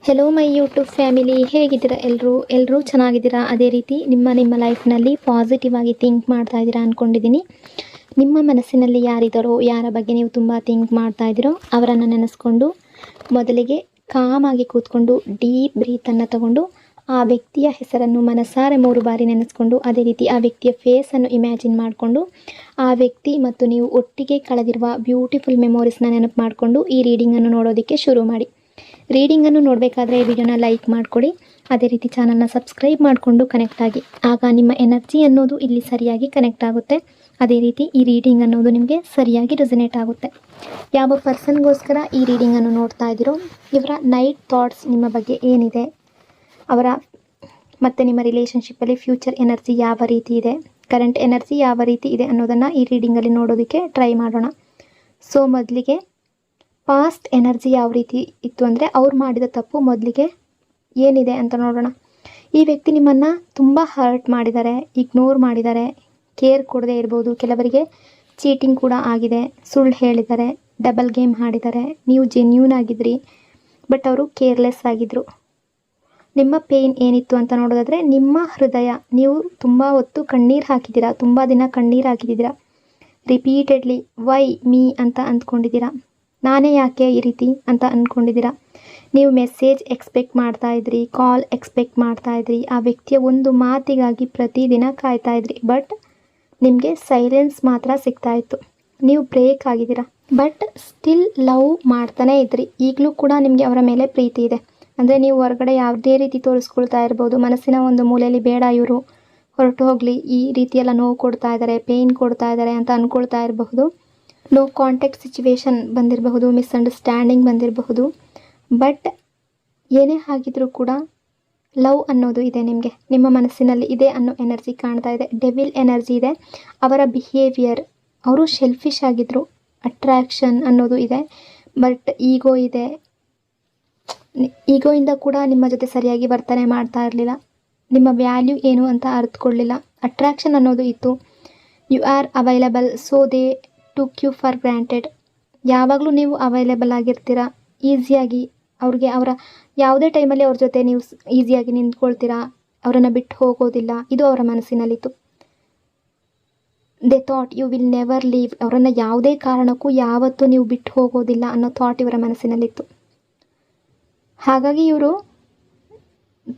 Hello my YouTube family, ಹೇಗಿದ್ದೀರಾ? ಎಲ್ಲರೂ ಚೆನ್ನಾಗಿದ್ದೀರಾ? ಅದೇ ರೀತಿ ನಿಮ್ಮ ಲೈಫ್ನಲ್ಲಿ ಪಾಸಿಟಿವ್ ಆಗಿ ಥಿಂಕ್ ಮಾಡ್ತಾ ಇದ್ದೀರಾ ಅಂದ್ಕೊಂಡಿದ್ದೀನಿ. ನಿಮ್ಮ ಮನಸ್ಸಿನಲ್ಲಿ ಯಾರಿದ್ದಾರೋ, ಯಾರ ಬಗ್ಗೆ ನೀವು ತುಂಬ ಥಿಂಕ್ ಮಾಡ್ತಾ ಇದ್ದೀರೋ ಅವರನ್ನು ನೆನೆಸ್ಕೊಂಡು ಮೊದಲಿಗೆ ಕಾಮಾಗಿ ಕೂತ್ಕೊಂಡು ಡೀಪ್ ಬ್ರೀತನ್ನು ತಗೊಂಡು ಆ ವ್ಯಕ್ತಿಯ ಹೆಸರನ್ನು ಮನಸಾರೆ 3 ಬಾರಿ ನೆನೆಸ್ಕೊಂಡು, ಅದೇ ರೀತಿ ಆ ವ್ಯಕ್ತಿಯ ಫೇಸನ್ನು ಇಮ್ಯಾಜಿನ್ ಮಾಡಿಕೊಂಡು, ಆ ವ್ಯಕ್ತಿ ಮತ್ತು ನೀವು ಒಟ್ಟಿಗೆ ಕಳೆದಿರುವ ಬ್ಯೂಟಿಫುಲ್ ಮೆಮೊರೀಸ್ನ ನೆನಪು ಮಾಡಿಕೊಂಡು ಈ ರೀಡಿಂಗನ್ನು ನೋಡೋದಕ್ಕೆ ಶುರು ಮಾಡಿ. ರೀಡಿಂಗನ್ನು ನೋಡಬೇಕಾದ್ರೆ ಈ ವಿಡಿಯೋನ ಲೈಕ್ ಮಾಡಿಕೊಡಿ, ಅದೇ ರೀತಿ ಚಾನಲ್ನ ಸಬ್ಸ್ಕ್ರೈಬ್ ಮಾಡಿಕೊಂಡು ಕನೆಕ್ಟ್ ಆಗಿ. ಆಗ ನಿಮ್ಮ ಎನರ್ಜಿ ಅನ್ನೋದು ಇಲ್ಲಿ ಸರಿಯಾಗಿ ಕನೆಕ್ಟ್ ಆಗುತ್ತೆ. ಅದೇ ರೀತಿ ಈ ರೀಡಿಂಗ್ ಅನ್ನೋದು ನಿಮಗೆ ಸರಿಯಾಗಿ ರೆಸನೇಟ್ ಆಗುತ್ತೆ. ಯಾವ ಪರ್ಸನ್ಗೋಸ್ಕರ ಈ ರೀಡಿಂಗನ್ನು ನೋಡ್ತಾ ಇದ್ದೀರೋ ಇವರ ನೈಟ್ ಥಾಟ್ಸ್ ನಿಮ್ಮ ಬಗ್ಗೆ ಏನಿದೆ, ಅವರ ಮತ್ತು ನಿಮ್ಮ ರಿಲೇಷನ್ಶಿಪ್ಪಲ್ಲಿ ಫ್ಯೂಚರ್ ಎನರ್ಜಿ ಯಾವ ರೀತಿ ಇದೆ, ಕರೆಂಟ್ ಎನರ್ಜಿ ಯಾವ ರೀತಿ ಇದೆ ಅನ್ನೋದನ್ನು ಈ ರೀಡಿಂಗಲ್ಲಿ ನೋಡೋದಕ್ಕೆ ಟ್ರೈ ಮಾಡೋಣ. ಸೊ ಮೊದಲಿಗೆ ಪಾಸ್ಟ್ ಎನರ್ಜಿ ಯಾವ ರೀತಿ ಇತ್ತು ಅಂದರೆ ಅವ್ರು ಮಾಡಿದ ತಪ್ಪು ಮೊದಲಿಗೆ ಏನಿದೆ ಅಂತ ನೋಡೋಣ. ಈ ವ್ಯಕ್ತಿ ನಿಮ್ಮನ್ನು ತುಂಬ ಹರ್ಟ್ ಮಾಡಿದ್ದಾರೆ, ಇಗ್ನೋರ್ ಮಾಡಿದ್ದಾರೆ, ಕೇರ್ ಕೊಡದೇ ಇರ್ಬೋದು. ಕೆಲವರಿಗೆ ಚೀಟಿಂಗ್ ಕೂಡ ಆಗಿದೆ, ಸುಳ್ಳು ಹೇಳಿದ್ದಾರೆ, ಡಬಲ್ ಗೇಮ್ ಆಡಿದ್ದಾರೆ. ನೀವು ಜೆನ್ಯೂನ್ ಆಗಿದ್ರಿ, ಬಟ್ ಅವರು ಕೇರ್ಲೆಸ್ ಆಗಿದ್ದರು. ನಿಮ್ಮ ಪೇಯ್ನ್ ಏನಿತ್ತು ಅಂತ ನೋಡೋದಾದರೆ ನಿಮ್ಮ ಹೃದಯ, ನೀವು ತುಂಬ ಹೊತ್ತು ಕಣ್ಣೀರು ಹಾಕಿದ್ದೀರಾ, ತುಂಬ ದಿನ ಕಣ್ಣೀರು ಹಾಕಿದ್ದೀರಾ. ರಿಪೀಟೆಡ್ಲಿ ವೈ ಮೀ ಅಂತ ಅಂದ್ಕೊಂಡಿದ್ದೀರಾ, ನಾನೇ ಯಾಕೆ ಈ ರೀತಿ ಅಂತ ಅಂದ್ಕೊಂಡಿದ್ದೀರಾ. ನೀವು ಮೆಸೇಜ್ ಎಕ್ಸ್ಪೆಕ್ಟ್ ಮಾಡ್ತಾಯಿದ್ರಿ, ಕಾಲ್ ಎಕ್ಸ್ಪೆಕ್ಟ್ ಮಾಡ್ತಾಯಿದ್ರಿ, ಆ ವ್ಯಕ್ತಿಯ ಒಂದು ಮಾತಿಗಾಗಿ ಪ್ರತಿದಿನ ಕಾಯ್ತಾಯಿದ್ರಿ. ಬಟ್ ನಿಮಗೆ ಸೈಲೆನ್ಸ್ ಮಾತ್ರ ಸಿಗ್ತಾಯಿತ್ತು. ನೀವು ಬ್ರೇಕ್ ಆಗಿದ್ದೀರಾ, ಬಟ್ ಸ್ಟಿಲ್ ಲವ್ ಮಾಡ್ತಾನೇ ಇದ್ರಿ. ಈಗಲೂ ಕೂಡ ನಿಮಗೆ ಅವರ ಮೇಲೆ ಪ್ರೀತಿ ಇದೆ. ಅಂದರೆ ನೀವು ಹೊರಗಡೆ ಯಾವುದೇ ರೀತಿ ತೋರಿಸ್ಕೊಳ್ತಾ ಇರ್ಬೋದು, ಮನಸ್ಸಿನ ಒಂದು ಮೂಲೆಯಲ್ಲಿ ಬೇಡ ಇವರು ಹೊರಟು ಹೋಗಲಿ, ಈ ರೀತಿಯೆಲ್ಲ ನೋವು ಕೊಡ್ತಾ ಇದ್ದಾರೆ, ಪೇಯ್ನ್ ಕೊಡ್ತಾ ಇದ್ದಾರೆ ಅಂತ ಅಂದ್ಕೊಳ್ತಾ ಇರಬಹುದು. ನೋ ಕಾಂಟ್ಯಾಕ್ಟ್ ಸಿಚುವೇಶನ್ ಬಂದಿರಬಹುದು, ಮಿಸ್ಅಂಡರ್ಸ್ಟ್ಯಾಂಡಿಂಗ್ ಬಂದಿರಬಹುದು. ಬಟ್ ಏನೇ ಆಗಿದ್ರೂ ಕೂಡ ಲವ್ ಅನ್ನೋದು ಇದೆ ನಿಮಗೆ, ನಿಮ್ಮ ಮನಸ್ಸಿನಲ್ಲಿ ಇದೆ ಅನ್ನೋ ಎನರ್ಜಿ ಕಾಣ್ತಾ ಇದೆ. ಡೆವಿಲ್ ಎನರ್ಜಿ ಇದೆ. ಅವರ ಬಿಹೇವಿಯರ್, ಅವರು ಸೆಲ್ಫಿಶ್ ಆಗಿದ್ದರು, ಅಟ್ರ್ಯಾಕ್ಷನ್ ಅನ್ನೋದು ಇದೆ. ಬಟ್ ಈಗೋ ಇದೆ, ಈಗೋಯಿಂದ ಕೂಡ ನಿಮ್ಮ ಜೊತೆ ಸರಿಯಾಗಿ ವರ್ತನೆ ಮಾಡ್ತಾ ಇರಲಿಲ್ಲ, ನಿಮ್ಮ ವ್ಯಾಲ್ಯೂ ಏನು ಅಂತ ಅರ್ಥಕೊಳ್ಳಿಲ್ಲ. ಅಟ್ರ್ಯಾಕ್ಷನ್ ಅನ್ನೋದು ಇತ್ತು. You are available, so they took you for granted. ಯಾವಾಗಲೂ ನೀವು ಅವೈಲೇಬಲ್ ಆಗಿರ್ತೀರಾ, ಈಸಿಯಾಗಿ ಅವ್ರಿಗೆ ಅವರ ಯಾವುದೇ ಟೈಮಲ್ಲಿ ಅವ್ರ ಜೊತೆ ನೀವು ಈಸಿಯಾಗಿ ನಿಂತ್ಕೊಳ್ತೀರಾ, ಅವರನ್ನು ಬಿಟ್ಟು ಹೋಗೋದಿಲ್ಲ. ಇದು ಅವರ ಮನಸ್ಸಿನಲ್ಲಿತ್ತು. They thought you will never leave. ಅವರನ್ನು ಯಾವುದೇ ಕಾರಣಕ್ಕೂ ಯಾವತ್ತೂ ನೀವು ಬಿಟ್ಟು ಹೋಗೋದಿಲ್ಲ ಅನ್ನೋ ಥಾಟ್ ಇವರ ಮನಸ್ಸಿನಲ್ಲಿತ್ತು. ಹಾಗಾಗಿ ಇವರು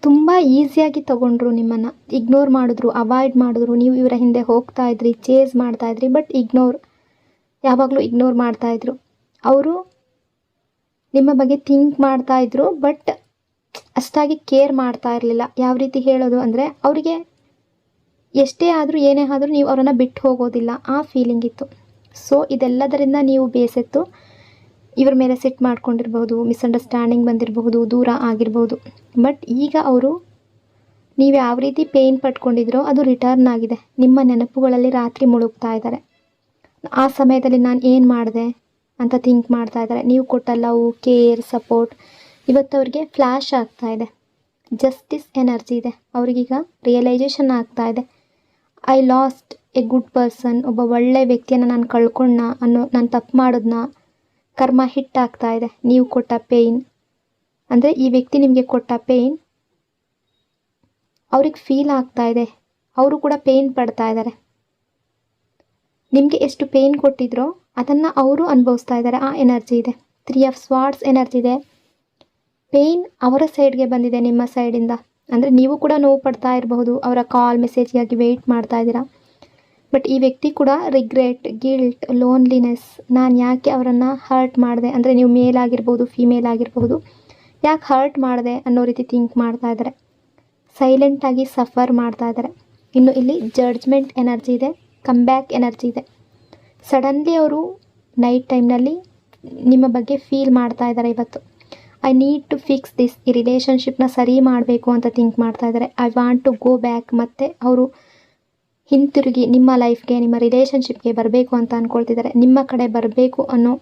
ತುಂಬ ಈಸಿಯಾಗಿ ತಗೊಂಡ್ರು, ನಿಮ್ಮನ್ನು ಇಗ್ನೋರ್ ಮಾಡಿದ್ರು, ಅವಾಯ್ಡ್ ಮಾಡಿದ್ರು. ನೀವು ಇವರ ಹಿಂದೆ ಹೋಗ್ತಾ ಇದ್ರಿ, ಚೇಸ್ ಮಾಡ್ತಾಯಿದ್ರಿ, ಬಟ್ ಯಾವಾಗಲೂ ಇಗ್ನೋರ್ ಮಾಡ್ತಾಯಿದ್ರು. ಅವರು ನಿಮ್ಮ ಬಗ್ಗೆ ಥಿಂಕ್ ಮಾಡ್ತಾಯಿದ್ರು, ಬಟ್ ಅಷ್ಟಾಗಿ ಕೇರ್ ಮಾಡ್ತಾ ಇರಲಿಲ್ಲ. ಯಾವ ರೀತಿ ಹೇಳೋದು ಅಂದರೆ, ಅವರಿಗೆ ಎಷ್ಟೇ ಆದರೂ ಏನೇ ಆದರೂ ನೀವು ಅವರನ್ನು ಬಿಟ್ಟು ಹೋಗೋದಿಲ್ಲ, ಆ ಫೀಲಿಂಗ್ ಇತ್ತು. ಸೊ ಇದೆಲ್ಲದರಿಂದ ನೀವು ಬೇಸತ್ತು ಇವ್ರ ಮೇಲೆ ಸಿಟ್ಟು ಮಾಡ್ಕೊಂಡಿರ್ಬೋದು, ಮಿಸ್ಅಂಡರ್ಸ್ಟ್ಯಾಂಡಿಂಗ್ ಬಂದಿರಬಹುದು, ದೂರ ಆಗಿರ್ಬೋದು. ಬಟ್ ಈಗ ಅವರು ನೀವು ಯಾವ ರೀತಿ ಪೇಯ್ನ್ ಪಟ್ಕೊಂಡಿದ್ರೋ ಅದು ರಿಟರ್ನ್ ಆಗಿದೆ. ನಿಮ್ಮ ನೆನಪುಗಳಲ್ಲಿ ರಾತ್ರಿ ಮುಳುಗ್ತಾ ಇದ್ದಾರೆ. ಆ ಸಮಯದಲ್ಲಿ ನಾನು ಏನು ಮಾಡಿದೆ ಅಂತ ಥಿಂಕ್ ಮಾಡ್ತಾ ಇದ್ದಾರೆ. ನೀವು ಕೊಟ್ಟ ಲವ್, ಕೇರ್, ಸಪೋರ್ಟ್ ಇವತ್ತು ಅವ್ರಿಗೆ ಫ್ಲ್ಯಾಶ್ ಆಗ್ತಾ ಇದೆ. ಜಸ್ಟಿಸ್ ಎನರ್ಜಿ ಇದೆ. ಅವ್ರಿಗೀಗ ರಿಯಲೈಸೇಷನ್ ಆಗ್ತಾ ಇದೆ. I lost A good person. ಒಬ್ಬ ಒಳ್ಳೆಯ ವ್ಯಕ್ತಿಯನ್ನು ನಾನು ಕಳ್ಕೊಂಡ ಅನ್ನೋ, ನಾನು ತಪ್ಪು ಮಾಡೋದನ್ನ ಕರ್ಮ ಹಿಟ್ ಆಗ್ತಾ ಇದೆ. ನೀವು ಕೊಟ್ಟ ಪೇಯ್ನ್ ಅಂದರೆ ಈ ವ್ಯಕ್ತಿ ನಿಮಗೆ ಕೊಟ್ಟ ಪೇಯ್ನ್ ಅವ್ರಿಗೆ ಫೀಲ್ ಆಗ್ತಾ ಇದೆ. ಅವರು ಕೂಡ ಪೇಯ್ನ್ ಪಡ್ತಾ ಇದ್ದಾರೆ. ನಿಮಗೆ ಎಷ್ಟು ಪೇಯ್ನ್ ಕೊಟ್ಟಿದ್ರೋ ಅದನ್ನು ಅವರು ಅನುಭವಿಸ್ತಾ ಇದ್ದಾರೆ. ಆ ಎನರ್ಜಿ ಇದೆ. 3 ಆಫ್ ಸ್ವಾರ್ಡ್ಸ್ ಎನರ್ಜಿ ಇದೆ. ಪೇಯ್ನ್ ಅವರ ಸೈಡ್ಗೆ ಬಂದಿದೆ, ನಿಮ್ಮ ಸೈಡಿಂದ. ಅಂದರೆ ನೀವು ಕೂಡ ನೋವು ಪಡ್ತಾ ಇರಬಹುದು, ಅವರ ಕಾಲ್ ಮೆಸೇಜ್ಗಾಗಿ ವೆಯ್ಟ್ ಮಾಡ್ತಾ ಇದ್ದೀರಾ. ಬಟ್ ಈ ವ್ಯಕ್ತಿ ಕೂಡ ರಿಗ್ರೆಟ್, ಗಿಲ್ಟ್, ಲೋನ್ಲಿನೆಸ್, ನಾನು ಯಾಕೆ ಅವರನ್ನು ಹರ್ಟ್ ಮಾಡಿದೆ, ಅಂದರೆ ನೀವು ಮೇಲ್ ಆಗಿರ್ಬೋದು, ಫಿಮೇಲ್ ಆಗಿರಬಹುದು, ಯಾಕೆ ಹರ್ಟ್ ಮಾಡಿದೆ ಅನ್ನೋ ರೀತಿ ಥಿಂಕ್ ಮಾಡ್ತಾ ಇದ್ದಾರೆ. ಸೈಲೆಂಟಾಗಿ ಸಫರ್ ಮಾಡ್ತಾ ಇದ್ದಾರೆ. ಇನ್ನು ಇಲ್ಲಿ ಜಡ್ಜ್ಮೆಂಟ್ ಎನರ್ಜಿ ಇದೆ, ಕಮ್ ಬ್ಯಾಕ್ ಎನರ್ಜಿ ಇದೆ. ಸಡನ್ಲಿ ಅವರು ನೈಟ್ ಟೈಮ್ನಲ್ಲಿ ನಿಮ್ಮ ಬಗ್ಗೆ ಫೀಲ್ ಮಾಡ್ತಾ ಇದ್ದಾರೆ. ಇವತ್ತು I need to fix this, ಈ ರಿಲೇಷನ್ಶಿಪ್ನ ಸರಿ ಮಾಡಬೇಕು ಅಂತ ಥಿಂಕ್ ಮಾಡ್ತಾ ಇದ್ದಾರೆ. I want to go back, ಮತ್ತು ಅವರು ಹಿಂತಿರುಗಿ ನಿಮ್ಮ ಲೈಫ್ಗೆ, ನಿಮ್ಮ ರಿಲೇಷನ್ಶಿಪ್ಗೆ ಬರಬೇಕು ಅಂತ ಅಂದ್ಕೊಳ್ತಿದ್ದಾರೆ. ನಿಮ್ಮ ಕಡೆ ಬರಬೇಕು ಅನ್ನೋ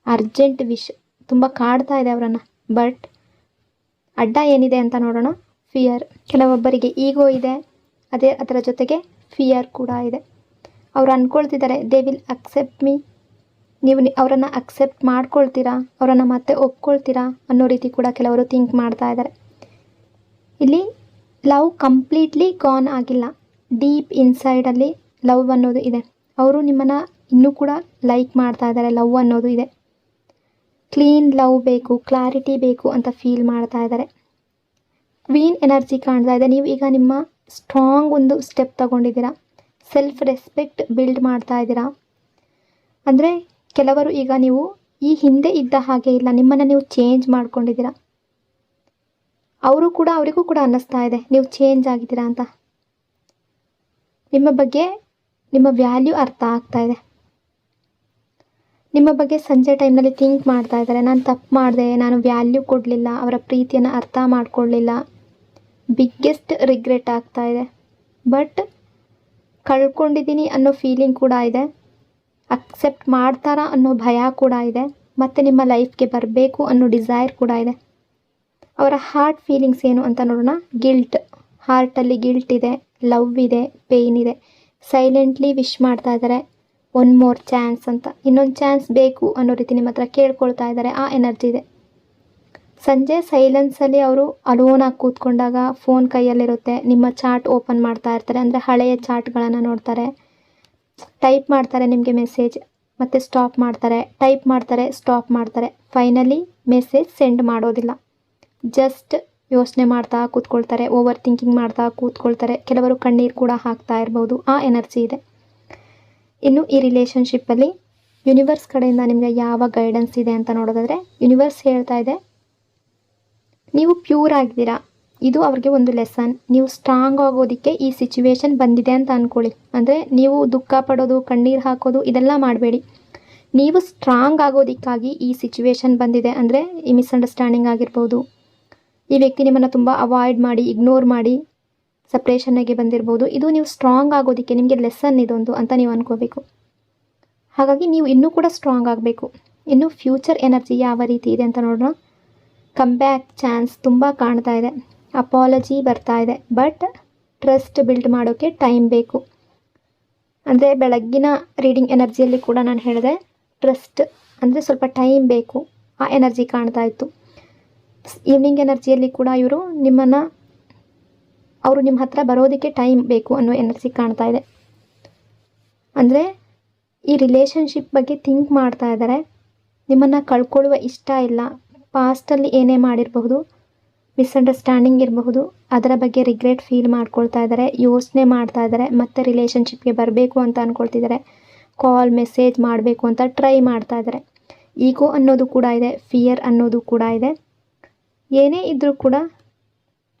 ಅರ್ಜೆಂಟ್ ವಿಶ್ ತುಂಬ ಕಾಡ್ತಾ ಇದೆ ಅವರನ್ನು. ಬಟ್ ಅಡ್ಡ ಏನಿದೆ ಅಂತ ನೋಡೋಣ. ಫಿಯರ್. ಕೆಲವೊಬ್ಬರಿಗೆ ಈಗೋ ಇದೆ, ಅದರ ಜೊತೆಗೆ ಫಿಯರ್ ಕೂಡ ಇದೆ. ಅವ್ರು ಅಂದ್ಕೊಳ್ತಿದ್ದಾರೆ ದೇ ವಿಲ್ ಅಕ್ಸೆಪ್ಟ್ ಮೀ, ನೀವು ಅವರನ್ನು ಅಕ್ಸೆಪ್ಟ್ ಮಾಡ್ಕೊಳ್ತೀರಾ, ಅವರನ್ನು ಮತ್ತೆ ಒಪ್ಕೊಳ್ತೀರಾ ಅನ್ನೋ ರೀತಿ ಕೂಡ ಕೆಲವರು ಥಿಂಕ್ ಮಾಡ್ತಾ ಇದ್ದಾರೆ. ಇಲ್ಲಿ ಲವ್ ಕಂಪ್ಲೀಟ್ಲಿ ಗಾನ್ ಆಗಿಲ್ಲ, ಡೀಪ್ ಇನ್ಸೈಡಲ್ಲಿ ಲವ್ ಅನ್ನೋದು ಇದೆ. ಅವರು ನಿಮ್ಮನ್ನು ಇನ್ನೂ ಕೂಡ ಲೈಕ್ ಮಾಡ್ತಾ ಇದ್ದಾರೆ, ಲವ್ ಅನ್ನೋದು ಇದೆ. ಕ್ಲೀನ್ ಲವ್ ಬೇಕು, ಕ್ಲಾರಿಟಿ ಬೇಕು ಅಂತ ಫೀಲ್ ಮಾಡ್ತಾ ಇದ್ದಾರೆ. ಕ್ವೀನ್ ಎನರ್ಜಿ ಕಾಣ್ತಾ ಇದೆ. ನೀವು ಈಗ ನಿಮ್ಮ ಸ್ಟ್ರಾಂಗ್ ಒಂದು ಸ್ಟೆಪ್ ತಗೊಂಡಿದ್ದೀರಾ, ಸೆಲ್ಫ್ ರೆಸ್ಪೆಕ್ಟ್ ಬಿಲ್ಡ್ ಮಾಡ್ತಾ ಇದ್ದೀರಾ. ಅಂದರೆ ಕೆಲವರು ಈಗ ನೀವು ಈ ಹಿಂದೆ ಇದ್ದ ಹಾಗೆ ಇಲ್ಲ, ನಿಮ್ಮನ್ನು ನೀವು ಚೇಂಜ್ ಮಾಡ್ಕೊಂಡಿದ್ದೀರಾ. ಅವರಿಗೂ ಕೂಡ ಅನ್ನಿಸ್ತಾ ಇದೆ ನೀವು ಚೇಂಜ್ ಆಗಿದ್ದೀರಾ ಅಂತ. ನಿಮ್ಮ ಬಗ್ಗೆ ನಿಮ್ಮ ವ್ಯಾಲ್ಯೂ ಅರ್ಥ ಆಗ್ತಾ ಇದೆ. ನಿಮ್ಮ ಬಗ್ಗೆ ಸಂಜೆ ಟೈಮ್ನಲ್ಲಿ ಥಿಂಕ್ ಮಾಡ್ತಾ ಇದ್ದಾರೆ. ನಾನು ತಪ್ಪು ಮಾಡಿದೆ, ನಾನು ವ್ಯಾಲ್ಯೂ ಕೊಡಲಿಲ್ಲ, ಅವರ ಪ್ರೀತಿಯನ್ನು ಅರ್ಥ ಮಾಡ್ಕೊಳ್ಳಿಲ್ಲ, ಬಿಗ್ಗೆಸ್ಟ್ ರಿಗ್ರೆಟ್ ಆಗ್ತಾ ಇದೆ. ಬಟ್ ಕಳ್ಕೊಂಡಿದ್ದೀನಿ ಅನ್ನೋ ಫೀಲಿಂಗ್ ಕೂಡ ಇದೆ, ಅಕ್ಸೆಪ್ಟ್ ಮಾಡ್ತಾರಾ ಅನ್ನೋ ಭಯ ಕೂಡ ಇದೆ, ಮತ್ತು ನಿಮ್ಮ ಲೈಫ್ಗೆ ಬರಬೇಕು ಅನ್ನೋ ಡಿಸೈರ್ ಕೂಡ ಇದೆ. ಅವರ ಹಾರ್ಟ್ ಫೀಲಿಂಗ್ಸ್ ಏನು ಅಂತ ನೋಡೋಣ. ಗಿಲ್ಟ್, ಹಾರ್ಟಲ್ಲಿ ಗಿಲ್ಟ್ ಇದೆ, ಲವ್ ಇದೆ, ಪೇಯ್ನ್ ಇದೆ. ಸೈಲೆಂಟ್ಲಿ ವಿಶ್ ಮಾಡ್ತಾ ಇದ್ದಾರೆ ಒನ್ ಮೋರ್ ಚಾನ್ಸ್ ಅಂತ, ಇನ್ನೊಂದು ಚಾನ್ಸ್ ಬೇಕು ಅನ್ನೋ ರೀತಿ ನಿಮ್ಮ ಹತ್ರ ಕೇಳ್ಕೊಳ್ತಾ ಇದ್ದಾರೆ. ಆ ಎನರ್ಜಿ ಇದೆ. ಸಂಜೆ ಸೈಲೆನ್ಸಲ್ಲಿ ಅವರು ಅಲೋನಾಗಿ ಕೂತ್ಕೊಂಡಾಗ ಫೋನ್ ಕೈಯಲ್ಲಿರುತ್ತೆ, ನಿಮ್ಮ ಚಾಟ್ ಓಪನ್ ಮಾಡ್ತಾ ಇರ್ತಾರೆ. ಅಂದರೆ ಹಳೆಯ ಚಾಟ್ಗಳನ್ನು ನೋಡ್ತಾರೆ, ಟೈಪ್ ಮಾಡ್ತಾರೆ ನಿಮಗೆ ಮೆಸೇಜ್, ಮತ್ತು ಸ್ಟಾಪ್ ಮಾಡ್ತಾರೆ, ಟೈಪ್ ಮಾಡ್ತಾರೆ, ಸ್ಟಾಪ್ ಮಾಡ್ತಾರೆ. ಫೈನಲಿ ಮೆಸೇಜ್ ಸೆಂಡ್ ಮಾಡೋದಿಲ್ಲ, ಜಸ್ಟ್ ಯೋಚನೆ ಮಾಡ್ತಾ ಕೂತ್ಕೊಳ್ತಾರೆ, ಓವರ್ ಥಿಂಕಿಂಗ್ ಮಾಡ್ತಾ ಕೂತ್ಕೊಳ್ತಾರೆ. ಕೆಲವರು ಕಣ್ಣೀರು ಕೂಡ ಹಾಕ್ತಾ ಇರ್ಬೋದು. ಆ ಎನರ್ಜಿ ಇದೆ. ಇನ್ನು ಈ ರಿಲೇಷನ್ಶಿಪ್ಪಲ್ಲಿ ಯೂನಿವರ್ಸ್ ಕಡೆಯಿಂದ ನಿಮಗೆ ಯಾವ ಗೈಡೆನ್ಸ್ ಇದೆ ಅಂತ ನೋಡೋದಾದರೆ, ಯೂನಿವರ್ಸ್ ಹೇಳ್ತಾ ಇದೆ ನೀವು ಪ್ಯೂರ್ ಆಗಿದ್ದೀರಾ. ಇದು ಅವ್ರಿಗೆ ಒಂದು ಲೆಸನ್. ನೀವು ಸ್ಟ್ರಾಂಗ್ ಆಗೋದಕ್ಕೆ ಈ ಸಿಚುವೇಶನ್ ಬಂದಿದೆ ಅಂತ ಅಂದ್ಕೊಳ್ಳಿ. ಅಂದರೆ ನೀವು ದುಃಖ ಪಡೋದು, ಕಣ್ಣೀರು ಹಾಕೋದು ಇದೆಲ್ಲ ಮಾಡಬೇಡಿ. ನೀವು ಸ್ಟ್ರಾಂಗ್ ಆಗೋದಕ್ಕಾಗಿ ಈ ಸಿಚುವೇಶನ್ ಬಂದಿದೆ. ಅಂದರೆ ಈ ಮಿಸ್ಅಂಡರ್ಸ್ಟ್ಯಾಂಡಿಂಗ್ ಆಗಿರ್ಬೋದು, ಈ ವ್ಯಕ್ತಿ ನಿಮ್ಮನ್ನು ತುಂಬ ಅವಾಯ್ಡ್ ಮಾಡಿ, ಇಗ್ನೋರ್ ಮಾಡಿ ಸಪ್ರೇಷನ್ಗೆ ಬಂದಿರ್ಬೋದು. ಇದು ನೀವು ಸ್ಟ್ರಾಂಗ್ ಆಗೋದಕ್ಕೆ ನಿಮಗೆ ಲೆಸನ್ ಇದೊಂದು ಅಂತ ನೀವು ಅಂದ್ಕೋಬೇಕು. ಹಾಗಾಗಿ ನೀವು ಇನ್ನೂ ಕೂಡ ಸ್ಟ್ರಾಂಗ್ ಆಗಬೇಕು. ಇನ್ನು ಫ್ಯೂಚರ್ ಎನರ್ಜಿ ಯಾವ ರೀತಿ ಇದೆ ಅಂತ ನೋಡೋಣ. ಕಮ್ ಬ್ಯಾಕ್ ಚಾನ್ಸ್ ತುಂಬ ಕಾಣ್ತಾ ಇದೆ, ಅಪಾಲಜಿ ಬರ್ತಾ ಇದೆ, ಬಟ್ ಟ್ರಸ್ಟ್ ಬಿಲ್ಡ್ ಮಾಡೋಕ್ಕೆ ಟೈಮ್ ಬೇಕು. ಅಂದರೆ ಬೆಳಗ್ಗಿನ ರೀಡಿಂಗ್ ಎನರ್ಜಿಯಲ್ಲಿ ಕೂಡ ನಾನು ಹೇಳಿದೆ, ಟ್ರಸ್ಟ್ ಅಂದರೆ ಸ್ವಲ್ಪ ಟೈಮ್ ಬೇಕು, ಆ ಎನರ್ಜಿ ಕಾಣ್ತಾ ಇತ್ತು. ಈವ್ನಿಂಗ್ ಎನರ್ಜಿಯಲ್ಲಿ ಕೂಡ ಅವರು ನಿಮ್ಮ ಹತ್ರ ಬರೋದಕ್ಕೆ ಟೈಮ್ ಬೇಕು ಅನ್ನೋ ಎನರ್ಜಿ ಕಾಣ್ತಾ ಇದೆ. ಅಂದರೆ ಈ ರಿಲೇಷನ್ಶಿಪ್ ಬಗ್ಗೆ ಥಿಂಕ್ ಮಾಡ್ತಾ ಇದ್ದಾರೆ. ನಿಮ್ಮನ್ನು ಕಳ್ಕೊಳ್ಳುವ ಇಷ್ಟ ಇಲ್ಲ. ಪಾಸ್ಟಲ್ಲಿ ಏನೇ ಮಾಡಿರಬಹುದು, ಮಿಸ್ಅಂಡರ್ಸ್ಟ್ಯಾಂಡಿಂಗ್ ಇರಬಹುದು, ಅದರ ಬಗ್ಗೆ ರಿಗ್ರೆಟ್ ಫೀಲ್ ಮಾಡ್ಕೊಳ್ತಾ ಇದ್ದಾರೆ, ಯೋಚನೆ ಮಾಡ್ತಾ ಇದ್ದಾರೆ, ಮತ್ತೆ ರಿಲೇಷನ್ಶಿಪ್ಗೆ ಬರಬೇಕು ಅಂತ ಅಂದ್ಕೊಳ್ತಿದ್ದಾರೆ. ಕಾಲ್ ಮೆಸೇಜ್ ಮಾಡಬೇಕು ಅಂತ ಟ್ರೈ ಮಾಡ್ತಾ ಇದ್ದಾರೆ. ಈಗೋ ಅನ್ನೋದು ಕೂಡ ಇದೆ, ಫಿಯರ್ ಅನ್ನೋದು ಕೂಡ ಇದೆ. ಏನೇ ಇದ್ದರೂ ಕೂಡ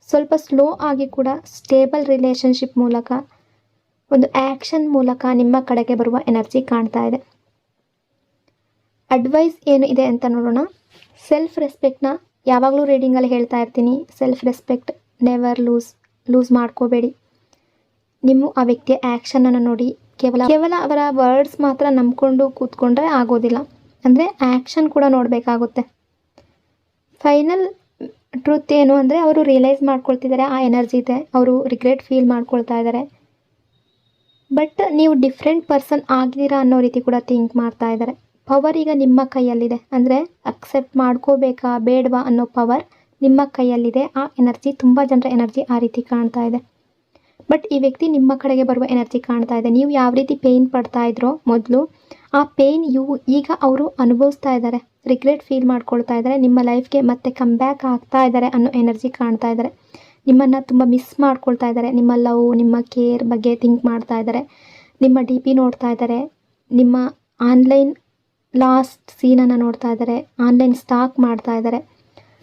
ಸ್ವಲ್ಪ ಸ್ಲೋ ಆಗಿ ಕೂಡ ಸ್ಟೇಬಲ್ ರಿಲೇಷನ್ಶಿಪ್ ಮೂಲಕ, ಒಂದು ಆ್ಯಕ್ಷನ್ ಮೂಲಕ ನಿಮ್ಮ ಕಡೆಗೆ ಬರುವ ಎನರ್ಜಿ ಕಾಣ್ತಾ ಇದೆ. ಅಡ್ವೈಸ್ ಏನು ಇದೆ ಅಂತ ನೋಡೋಣ. ಸೆಲ್ಫ್ ರೆಸ್ಪೆಕ್ಟ್ನ ಯಾವಾಗಲೂ ರೀಡಿಂಗಲ್ಲಿ ಹೇಳ್ತಾ ಇರ್ತೀನಿ. ಸೆಲ್ಫ್ ರೆಸ್ಪೆಕ್ಟ್ ನೆವರ್ ಲೂಸ್ ಮಾಡ್ಕೋಬೇಡಿ. ನೀವು ಆ ವ್ಯಕ್ತಿಯ ಆ್ಯಕ್ಷನನ್ನು ನೋಡಿ, ಕೇವಲ ಅವರ ವರ್ಡ್ಸ್ ಮಾತ್ರ ನಂಬ್ಕೊಂಡು ಕೂತ್ಕೊಂಡ್ರೆ ಆಗೋದಿಲ್ಲ. ಅಂದರೆ ಆ್ಯಕ್ಷನ್ ಕೂಡ ನೋಡಬೇಕಾಗುತ್ತೆ. ಫೈನಲ್ ಟ್ರೂತ್ ಏನು ಅಂದರೆ, ಅವರು ರಿಯಲೈಸ್ ಮಾಡ್ಕೊಳ್ತಿದ್ದಾರೆ ಆ ಎನರ್ಜಿ ಇದೆ, ಅವರು ರಿಗ್ರೆಟ್ ಫೀಲ್ ಮಾಡ್ಕೊಳ್ತಾ ಇದ್ದಾರೆ. ಬಟ್ ನೀವು ಡಿಫ್ರೆಂಟ್ ಪರ್ಸನ್ ಆಗಿದ್ದೀರಾ ಅನ್ನೋ ರೀತಿ ಕೂಡ ಥಿಂಕ್ ಮಾಡ್ತಾ ಇದ್ದಾರೆ. ಪವರ್ ಈಗ ನಿಮ್ಮ ಕೈಯಲ್ಲಿದೆ. ಅಂದರೆ ಅಕ್ಸೆಪ್ಟ್ ಮಾಡ್ಕೋಬೇಕಾ ಬೇಡವಾ ಅನ್ನೋ ಪವರ್ ನಿಮ್ಮ ಕೈಯಲ್ಲಿದೆ. ಆ ಎನರ್ಜಿ, ತುಂಬ ಜನರ ಎನರ್ಜಿ ಆ ರೀತಿ ಕಾಣ್ತಾ ಇದೆ. ಬಟ್ ಈ ವ್ಯಕ್ತಿ ನಿಮ್ಮ ಕಡೆಗೆ ಬರುವ ಎನರ್ಜಿ ಕಾಣ್ತಾ ಇದೆ. ನೀವು ಯಾವ ರೀತಿ ಪೇಯ್ನ್ ಪಡ್ತಾ ಇದ್ರೋ ಮೊದಲು, ಆ ಪೇಯ್ನ್ ಈಗ ಅವರು ಅನುಭವಿಸ್ತಾ ಇದ್ದಾರೆ, ರಿಗ್ರೆಟ್ ಫೀಲ್ ಮಾಡ್ಕೊಳ್ತಾ ಇದ್ದಾರೆ, ನಿಮ್ಮ ಲೈಫ್ಗೆ ಮತ್ತೆ ಕಮ್ ಬ್ಯಾಕ್ ಆಗ್ತಾ ಇದ್ದಾರೆ ಅನ್ನೋ ಎನರ್ಜಿ ಕಾಣ್ತಾ ಇದ್ದಾರೆ. ನಿಮ್ಮನ್ನು ತುಂಬ ಮಿಸ್ ಮಾಡ್ಕೊಳ್ತಾ ಇದ್ದಾರೆ. ನಿಮ್ಮ ಲವ್, ನಿಮ್ಮ ಕೇರ್ ಬಗ್ಗೆ ಥಿಂಕ್ ಮಾಡ್ತಾ ಇದ್ದಾರೆ. ನಿಮ್ಮ ಡಿ ಪಿ ನೋಡ್ತಾ ಇದ್ದಾರೆ, ನಿಮ್ಮ ಆನ್ಲೈನ್ ಲಾಸ್ಟ್ ಸೀನನ್ನು ನೋಡ್ತಾ ಇದ್ದಾರೆ, ಆನ್ಲೈನ್ ಸ್ಟಾಕ್ ಮಾಡ್ತಾ ಇದ್ದಾರೆ,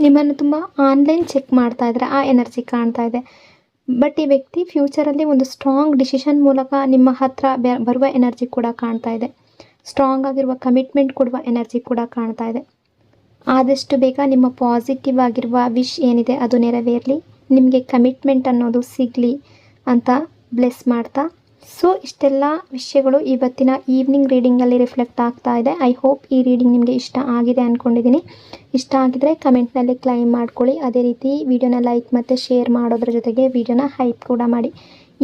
ನಿಮ್ಮನ್ನು ತುಂಬ ಆನ್ಲೈನ್ ಚೆಕ್ ಮಾಡ್ತಾ ಇದ್ದಾರೆ. ಆ ಎನರ್ಜಿ ಕಾಣ್ತಾ ಇದೆ. ಬಟ್ ಈ ವ್ಯಕ್ತಿ ಫ್ಯೂಚರಲ್ಲಿ ಒಂದು ಸ್ಟ್ರಾಂಗ್ ಡಿಸಿಷನ್ ಮೂಲಕ ನಿಮ್ಮ ಹತ್ರ ಬರುವ ಎನರ್ಜಿ ಕೂಡ ಕಾಣ್ತಾ ಇದೆ. ಸ್ಟ್ರಾಂಗ್ ಆಗಿರುವ ಕಮಿಟ್ಮೆಂಟ್ ಕೊಡುವ ಎನರ್ಜಿ ಕೂಡ ಕಾಣ್ತಾ ಇದೆ. ಆದಷ್ಟು ಬೇಗ ನಿಮ್ಮ ಪಾಸಿಟಿವ್ ಆಗಿರುವ ವಿಶ್ ಏನಿದೆ ಅದು ನೆರವೇರಲಿ, ನಿಮಗೆ ಕಮಿಟ್ಮೆಂಟ್ ಅನ್ನೋದು ಸಿಗಲಿ ಅಂತ ಬ್ಲೆಸ್ ಮಾಡ್ತಾ, ಸೊ ಇಷ್ಟೆಲ್ಲ ವಿಷಯಗಳು ಇವತ್ತಿನ ಈವ್ನಿಂಗ್ ರೀಡಿಂಗಲ್ಲಿ ರಿಫ್ಲೆಕ್ಟ್ ಆಗ್ತಾ ಇದೆ. ಐ ಹೋಪ್ ಈ ರೀಡಿಂಗ್ ನಿಮಗೆ ಇಷ್ಟ ಆಗಿದೆ ಅಂದ್ಕೊಂಡಿದ್ದೀನಿ. ಇಷ್ಟ ಆಗಿದರೆ ಕಮೆಂಟ್ನಲ್ಲಿ ಕ್ಲೈಮ್ ಮಾಡ್ಕೊಳ್ಳಿ. ಅದೇ ರೀತಿ ವಿಡಿಯೋನ ಲೈಕ್ ಮತ್ತು ಶೇರ್ ಮಾಡೋದ್ರ ಜೊತೆಗೆ ವಿಡಿಯೋನ ಹೈಪ್ ಕೂಡ ಮಾಡಿ.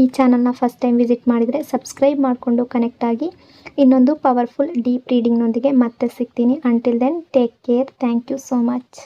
ಈ ಚಾನಲ್ನ ಫಸ್ಟ್ ಟೈಮ್ ವಿಸಿಟ್ ಮಾಡಿದರೆ ಸಬ್ಸ್ಕ್ರೈಬ್ ಮಾಡಿಕೊಂಡು ಕನೆಕ್ಟ್ ಆಗಿ ಇನ್ನೊಂದು ಪವರ್ಫುಲ್ ಡೀಪ್ ರೀಡಿಂಗ್ನೊಂದಿಗೆ ಮತ್ತೆ ಸಿಗ್ತೀನಿ. Until then take care. Thank you so much.